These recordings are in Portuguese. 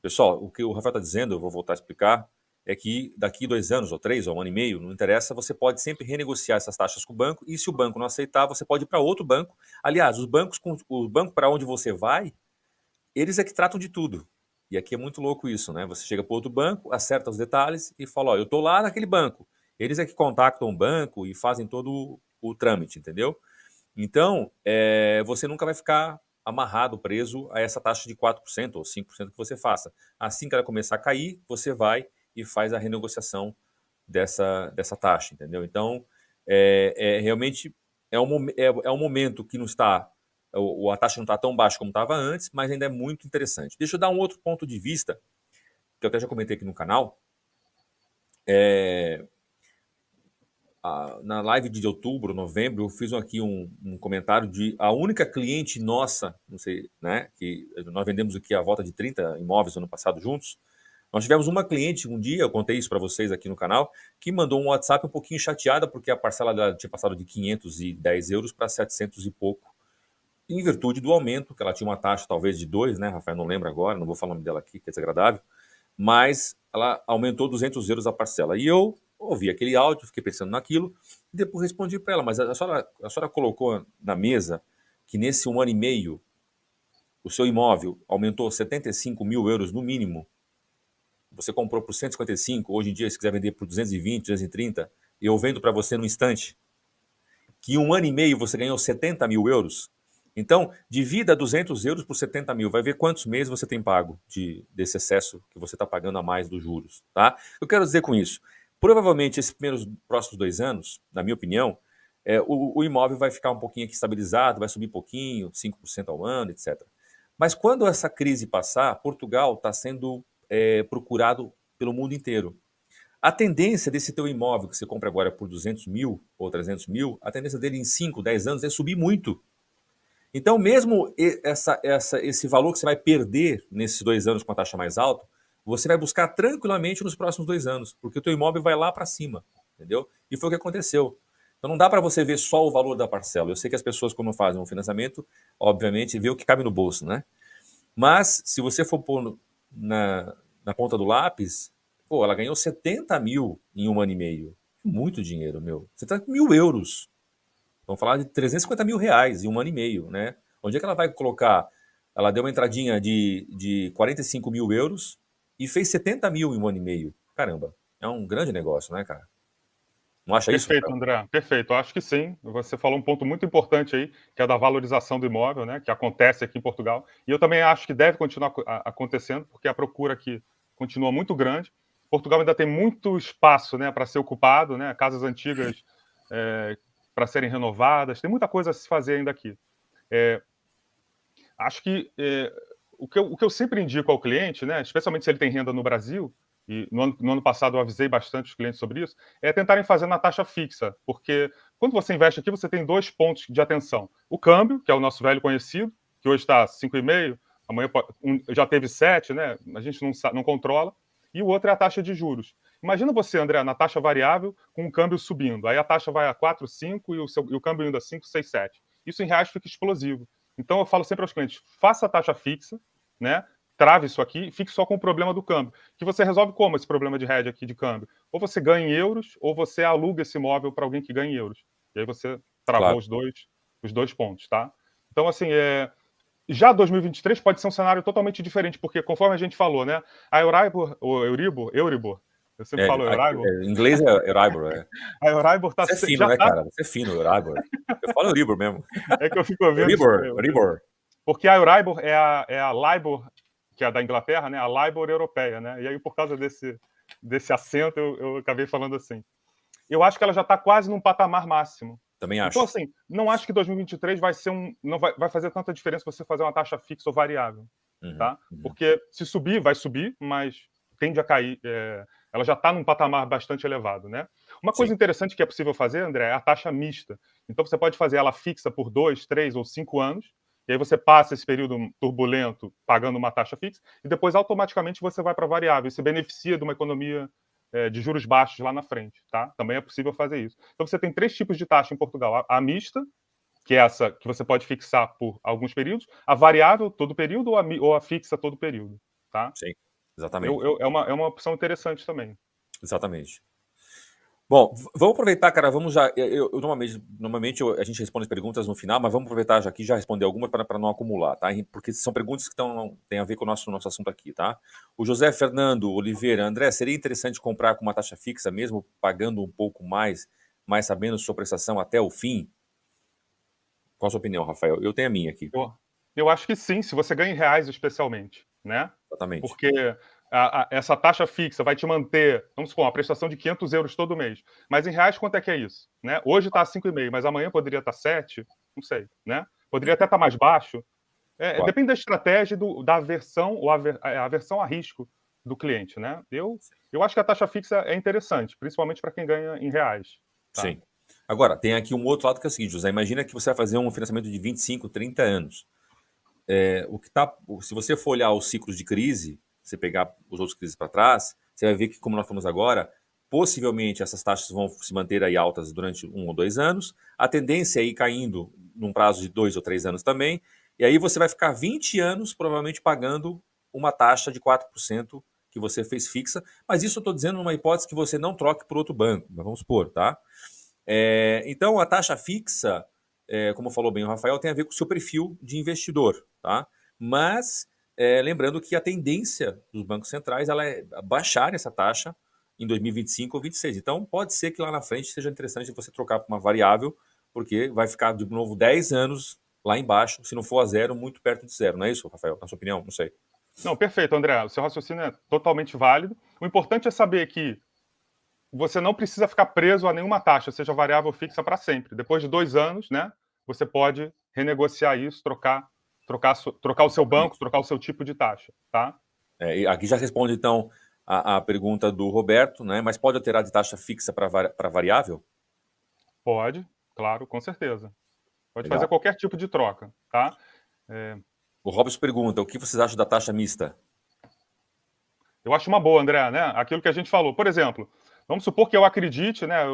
Pessoal, o que o Rafael está dizendo, eu vou voltar a explicar, é que daqui 2 anos, ou 3, ou 1 ano e meio, não interessa, você pode sempre renegociar essas taxas com o banco, e se o banco não aceitar, você pode ir para outro banco. Aliás, o banco para onde você vai, eles é que tratam de tudo. E aqui é muito louco isso, né? Você chega para outro banco, acerta os detalhes e fala, ó, eu estou lá naquele banco. Eles é que contactam o banco e fazem todo o trâmite, entendeu? Então, você nunca vai ficar amarrado, preso a essa taxa de 4% ou 5% que você faça. Assim que ela começar a cair, você vai e faz a renegociação dessa taxa, entendeu? Então, realmente é um momento que não está, a taxa não está tão baixa como estava antes, mas ainda é muito interessante. Deixa eu dar um outro ponto de vista, que eu até já comentei aqui no canal. Na live de outubro, novembro, eu fiz aqui um comentário de a única cliente nossa, não sei, né, que nós vendemos aqui a volta de 30 imóveis ano passado juntos. Nós tivemos uma cliente um dia, eu contei isso para vocês aqui no canal, que mandou um WhatsApp um pouquinho chateada porque a parcela dela tinha passado de 510 euros para 700 e pouco, em virtude do aumento, que ela tinha uma taxa talvez de 2, né, Rafael, não lembro agora, não vou falar o nome dela aqui, que é desagradável, mas ela aumentou 200 euros a parcela. E eu ouvi aquele áudio, fiquei pensando naquilo, e depois respondi para ela, mas a senhora colocou na mesa que nesse 1 ano e meio o seu imóvel aumentou 75 mil euros no mínimo. Você comprou por 155, hoje em dia, se quiser vender por 220, 230, e eu vendo para você no instante, que em 1 ano e meio você ganhou 70 mil euros. Então, divida 200 euros por 70 mil, vai ver quantos meses você tem pago desse excesso que você está pagando a mais dos juros, tá? Eu quero dizer com isso, provavelmente esses primeiros próximos 2 anos, na minha opinião, o imóvel vai ficar um pouquinho aqui estabilizado, vai subir um pouquinho, 5% ao ano, etc. Mas quando essa crise passar, Portugal está sendo procurado pelo mundo inteiro. A tendência desse teu imóvel que você compra agora por 200 mil ou 300 mil, a tendência dele em 5, 10 anos é subir muito. Então, mesmo esse valor que você vai perder nesses 2 anos com a taxa mais alta, você vai buscar tranquilamente nos próximos 2 anos, porque o teu imóvel vai lá para cima, entendeu? E foi o que aconteceu. Então, não dá para você ver só o valor da parcela. Eu sei que as pessoas, quando fazem um financiamento, obviamente, vê o que cabe no bolso, né? Mas, se você for pôr na ponta do lápis, pô, ela ganhou 70 mil em 1 ano e meio. Muito dinheiro, meu. 70 mil euros. Vamos falar de 350 mil reais em 1 ano e meio, né? Onde é que ela vai colocar? Ela deu uma entradinha de 45 mil euros e fez 70 mil em 1 ano e meio. Caramba, é um grande negócio, né, cara? Não acha isso, Perfeito, Rafael? André. Perfeito. Eu acho que sim. Você falou um ponto muito importante aí, que é da valorização do imóvel, né? Que acontece aqui em Portugal. E eu também acho que deve continuar acontecendo, porque a procura aqui continua muito grande. Portugal ainda tem muito espaço, né, para ser ocupado, né? Casas antigas para serem renovadas. Tem muita coisa a se fazer ainda aqui. Acho que o que eu sempre indico ao cliente, né, especialmente se ele tem renda no Brasil, e no ano passado eu avisei bastante os clientes sobre isso, é tentarem fazer na taxa fixa, porque quando você investe aqui, você tem 2 pontos de atenção. O câmbio, que é o nosso velho conhecido, que hoje está 5,5, amanhã já teve 7, né? A gente não controla. E o outro é a taxa de juros. Imagina você, André, na taxa variável, com o câmbio subindo. Aí a taxa vai a 4, 5 e o câmbio indo a 5, 6, 7. Isso em reais fica explosivo. Então eu falo sempre aos clientes, faça a taxa fixa, né? Trave isso aqui, fique só com o problema do câmbio. Que você resolve como esse problema de hedge aqui de câmbio? Ou você ganha em euros, ou você aluga esse imóvel para alguém que ganha em euros. E aí você travou Claro. os dois pontos, tá? Então, assim, já 2023 pode ser um cenário totalmente diferente, porque conforme a gente falou, né? A Euribor, ou Euribor, eu sempre falo Euribor, Em inglês é Euribor, é. a Euribor Você é fino, já né, está. cara? Você é fino, Euribor. Eu falo Euribor mesmo. É que eu fico ouvindo. Euribor, Euribor. Porque a Euribor é a LIBOR, que é da Inglaterra, né? A LIBOR europeia, né? E aí, por causa desse acento, eu acabei falando assim. Eu acho que ela já está quase num patamar máximo. Também Então, acho. assim, não acho que 2023 vai ser não vai fazer tanta diferença você fazer uma taxa fixa ou variável, Uhum, tá? uhum. Porque se subir, vai subir, mas tende a cair. Ela já está num patamar bastante elevado, né? Uma Sim. coisa interessante que é possível fazer, André, é a taxa mista. Então, você pode fazer ela fixa por 2, 3 ou 5 anos, e aí você passa esse período turbulento pagando uma taxa fixa, e depois automaticamente você vai para variável. Isso beneficia de uma economia de juros baixos lá na frente, tá? Também é possível fazer isso. Então você tem 3 tipos de taxa em Portugal: a mista, que é essa que você pode fixar por alguns períodos, a variável todo período ou a fixa todo período, tá? Sim. Exatamente. É uma opção interessante também. Exatamente. Bom, vamos aproveitar, cara, vamos já. Normalmente a gente responde as perguntas no final, mas vamos aproveitar já aqui já responder algumas para não acumular, tá? Porque são perguntas que têm a ver com o nosso assunto aqui, tá? O José Fernando Oliveira, André, seria interessante comprar com uma taxa fixa mesmo, pagando um pouco mais, mas sabendo sua prestação até o fim? Qual a sua opinião, Rafael? Eu tenho a minha aqui. Eu acho que sim, se você ganha em reais especialmente, né? Exatamente. Porque essa taxa fixa vai te manter, vamos supor, uma prestação de 500 euros todo mês. Mas em reais, quanto é que é isso? Né? Hoje está 5,5, mas amanhã poderia estar 7, não sei, né? Poderia até estar mais baixo. Claro. Depende da estratégia da aversão ou aversão a risco do cliente, né? Eu acho que a taxa fixa é interessante, principalmente para quem ganha em reais. Tá? Sim. Agora, tem aqui um outro lado que é o seguinte, José, imagina que você vai fazer um financiamento de 25, 30 anos. Se você for olhar os ciclos de crise, você pegar os outros crises para trás, você vai ver que, como nós falamos agora, possivelmente essas taxas vão se manter aí altas durante 1 ou 2 anos, a tendência é ir caindo num prazo de 2 ou 3 anos também, e aí você vai ficar 20 anos provavelmente pagando uma taxa de 4% que você fez fixa, mas isso eu estou dizendo numa hipótese que você não troque por outro banco, mas vamos supor, tá? Então, a taxa fixa, como falou bem o Rafael, tem a ver com o seu perfil de investidor, tá? Mas, lembrando que a tendência dos bancos centrais ela é baixar essa taxa em 2025 ou 2026. Então, pode ser que lá na frente seja interessante você trocar por uma variável, porque vai ficar de novo 10 anos lá embaixo, se não for a zero, muito perto de zero. Não é isso, Rafael? Na sua opinião? Não sei. Não, perfeito, André. O seu raciocínio é totalmente válido. O importante é saber que você não precisa ficar preso a nenhuma taxa, seja variável ou fixa, para sempre. Depois de 2 anos, né, você pode renegociar isso, trocar o seu banco, trocar o seu tipo de taxa, tá? E aqui já responde, então, a pergunta do Roberto, né? Mas pode alterar de taxa fixa para variável? Pode, claro, com certeza. Pode fazer Legal. qualquer tipo de troca, tá? O Robson pergunta, o que vocês acham da taxa mista? Eu acho uma boa, André, né? Aquilo que a gente falou. Por exemplo, vamos supor que eu acredite, né?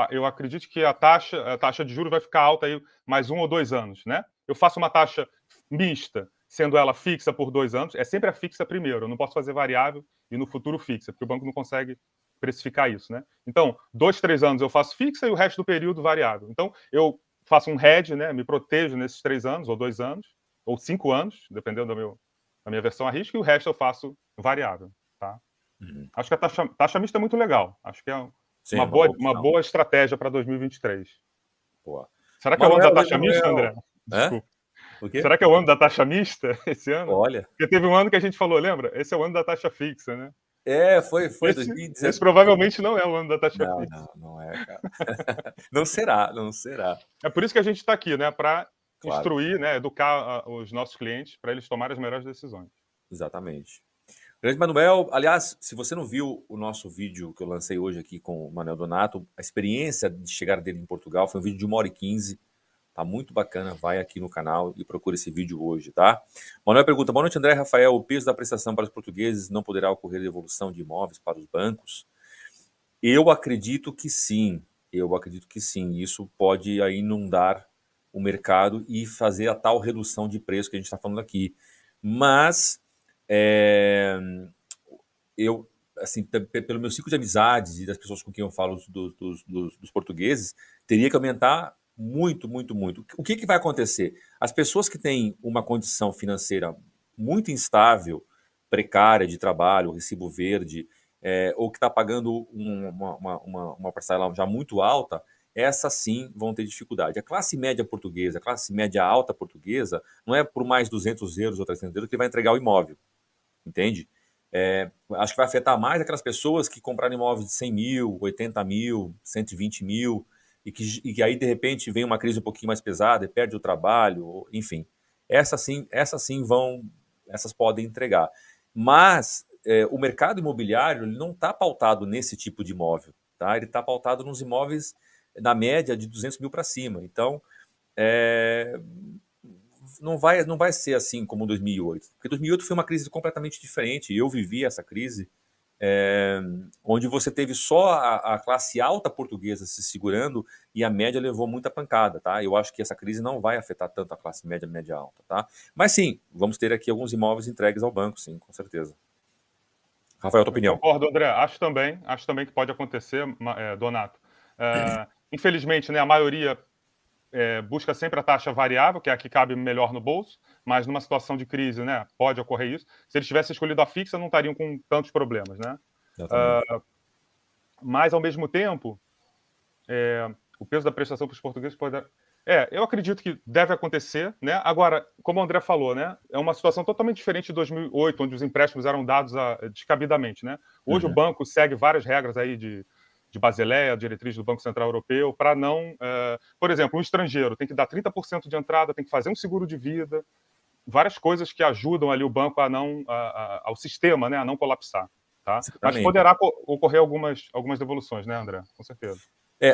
Eu acredite que a taxa de juros vai ficar alta aí mais 1 ou 2 anos, né? Eu faço uma taxa mista, sendo ela fixa por 2 anos. É sempre a fixa primeiro. Eu não posso fazer variável e no futuro fixa, porque o banco não consegue precificar isso, né? Então, 2, 3 anos eu faço fixa e o resto do período variável. Então, eu faço um hedge, né? Me protejo nesses 3 anos ou 2 anos ou 5 anos, dependendo da minha versão a risco, e o resto eu faço variável, tá? Uhum. Acho que a taxa mista é muito legal. Acho que é Sim, uma boa opção. boa estratégia para 2023. Boa. Será que é o ano da Manuel, taxa mista, Emanuel. André? Hã? Desculpa. O quê? Será que é o ano da taxa mista esse ano? Olha. Porque teve um ano que a gente falou, lembra? Esse é o ano da taxa fixa, né? Foi Esse 2019. provavelmente não é o ano da taxa Não, fixa. não, não é, cara. Não será, não será. É por isso que a gente está aqui, né? Para Claro, instruir, né? Educar os nossos clientes para eles tomarem as melhores decisões. exatamente. Grande Manuel, aliás, se você não viu o nosso vídeo que eu lancei hoje aqui com o Manuel Donato, a experiência de chegar dele em Portugal foi um vídeo de 1h15. Tá muito bacana, vai aqui no canal e procura esse vídeo hoje, tá? Manuel pergunta, boa noite, André Rafael, o peso da prestação para os portugueses não poderá ocorrer devolução de imóveis para os bancos? Eu acredito que sim, Isso pode aí inundar o mercado e fazer a tal redução de preço que a gente está falando aqui. Mas, eu, assim, pelo meu ciclo de amizades e das pessoas com quem eu falo dos portugueses, teria que aumentar muito, muito, muito. O que vai acontecer? As pessoas que têm uma condição financeira muito instável, precária de trabalho, recibo verde, ou que está pagando uma parcela já muito alta, essas sim vão ter dificuldade. A classe média portuguesa, a classe média alta portuguesa, não é por mais 200 euros ou 300 euros que vai entregar o imóvel, entende? Acho que vai afetar mais aquelas pessoas que compraram imóveis de 100 mil, 80 mil, 120 mil, e que aí, de repente, vem uma crise um pouquinho mais pesada e perde o trabalho, enfim. Essas podem entregar. Mas o mercado imobiliário ele não está pautado nesse tipo de imóvel, tá? Ele está pautado nos imóveis, na média, de 200 mil para cima. Então, não vai ser assim como 2008, porque 2008 foi uma crise completamente diferente. Eu vivi essa crise, onde você teve só a classe alta portuguesa se segurando e a média levou muita pancada, tá? Eu acho que essa crise não vai afetar tanto a classe média, média alta, tá? Mas sim, vamos ter aqui alguns imóveis entregues ao banco, sim, com certeza. Rafael, tua opinião? Concordo, André. Acho também que pode acontecer, Donato. Infelizmente, né, a maioria busca sempre a taxa variável, que é a que cabe melhor no bolso, mas numa situação de crise, né, pode ocorrer isso. Se eles tivessem escolhido a fixa, não estariam com tantos problemas, né? Exatamente. Mas, ao mesmo tempo, o peso da prestação para os portugueses pode... eu acredito que deve acontecer, né? Agora, como o André falou, né, é uma situação totalmente diferente de 2008, onde os empréstimos eram dados descabidamente, né? Hoje o banco segue várias regras aí de Basileia, diretriz do Banco Central Europeu, para não... por exemplo, um estrangeiro tem que dar 30% de entrada, tem que fazer um seguro de vida, várias coisas que ajudam ali o banco ao sistema, né, a não colapsar. Tá? Mas poderá ocorrer algumas devoluções, né, André? Com certeza.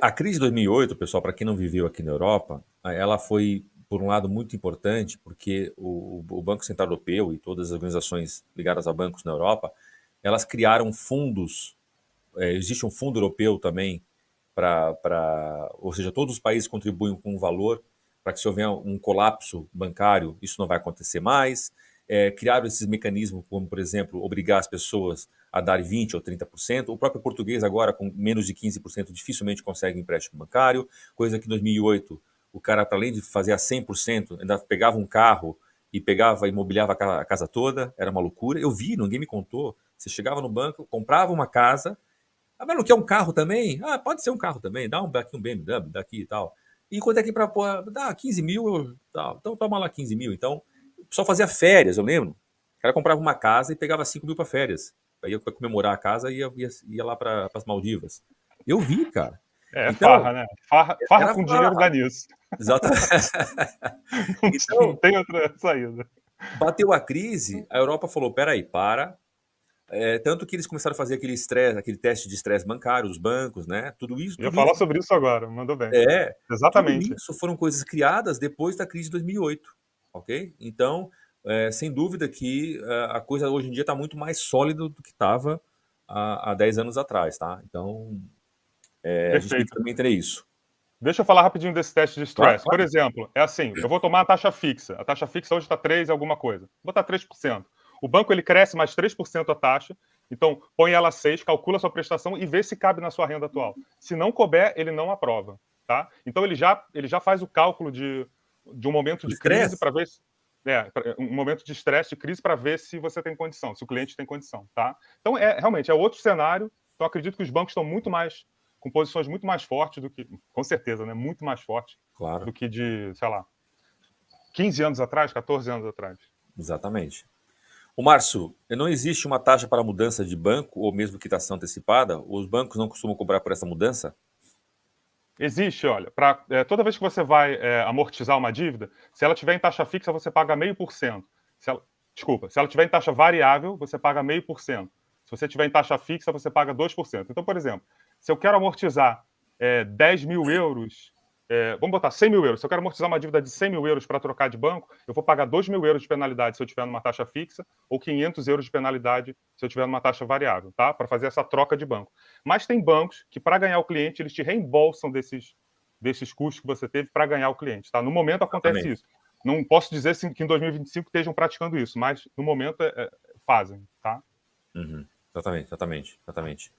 A crise de 2008, pessoal, para quem não viveu aqui na Europa, ela foi, por um lado, muito importante, porque o Banco Central Europeu e todas as organizações ligadas a bancos na Europa, elas criaram fundos. Existe um fundo europeu também, ou seja, todos os países contribuem com um valor para que se houver um colapso bancário, isso não vai acontecer mais. Criaram esses mecanismos, como, por exemplo, obrigar as pessoas a dar 20% ou 30%. O próprio português agora, com menos de 15%, dificilmente consegue empréstimo bancário, coisa que em 2008 o cara, para além de fazer a 100%, ainda pegava um carro e pegava e imobiliava a casa toda, era uma loucura. Eu vi, ninguém me contou. Você chegava no banco, comprava uma casa, mas não quer um carro também? Pode ser um carro também, dá aqui um BMW, daqui e tal. E quanto é que para pôr? Dá 15 mil, tal. Então toma lá 15 mil. Então, o pessoal fazia férias, eu lembro. O cara comprava uma casa e pegava 5 mil para férias. Aí ia comemorar a casa e ia lá para as Maldivas. Eu vi, cara. Então, farra, né? Farra com dinheiro dá nisso. Exatamente. Então, não tem outra saída. Bateu a crise, a Europa falou, peraí, para. Tanto que eles começaram a fazer aquele teste de estresse bancário, os bancos, né? Tudo isso. Eu ia falar sobre isso agora, mandou bem. Exatamente. Tudo isso foram coisas criadas depois da crise de 2008, ok? Então, sem dúvida que a coisa hoje em dia está muito mais sólida do que estava há 10 anos atrás, tá? Então, a gente tem que também entender isso. Deixa eu falar rapidinho desse teste de stress. Claro. Por exemplo, é assim, eu vou tomar a taxa fixa. A taxa fixa hoje está 3 alguma coisa. Vou botar 3%. O banco ele cresce mais 3% a taxa, então põe ela a 6, calcula a sua prestação e vê se cabe na sua renda atual. Se não couber, ele não aprova. Tá? Então ele já faz o cálculo de um momento de crise para ver se... um momento de estresse, de crise, para ver se você tem condição, se o cliente tem condição. Tá? Então, realmente, é outro cenário. Então, acredito que os bancos estão muito mais... com posições muito mais fortes do que, com certeza, né? Muito mais fortes do que de, sei lá, 15 anos atrás, 14 anos atrás. Exatamente. O Márcio, não existe uma taxa para mudança de banco ou mesmo quitação antecipada? Os bancos não costumam cobrar por essa mudança? Existe, olha, toda vez que você vai amortizar uma dívida, se ela tiver em taxa fixa, você paga 0,5%. Se ela tiver em taxa variável, você paga 0,5%. Se você tiver em taxa fixa, você paga 2%. Então, por exemplo, se eu quero amortizar 10 mil euros, vamos botar 100 mil euros. Se eu quero amortizar uma dívida de 100 mil euros para trocar de banco, eu vou pagar 2 mil euros de penalidade se eu tiver numa taxa fixa ou 500 euros de penalidade se eu tiver numa taxa variável, tá? Para fazer essa troca de banco. Mas tem bancos que, para ganhar o cliente, eles te reembolsam desses custos que você teve para ganhar o cliente, tá? No momento acontece isso. Não posso dizer que em 2025 estejam praticando isso, mas no momento fazem, tá? Uhum. Exatamente.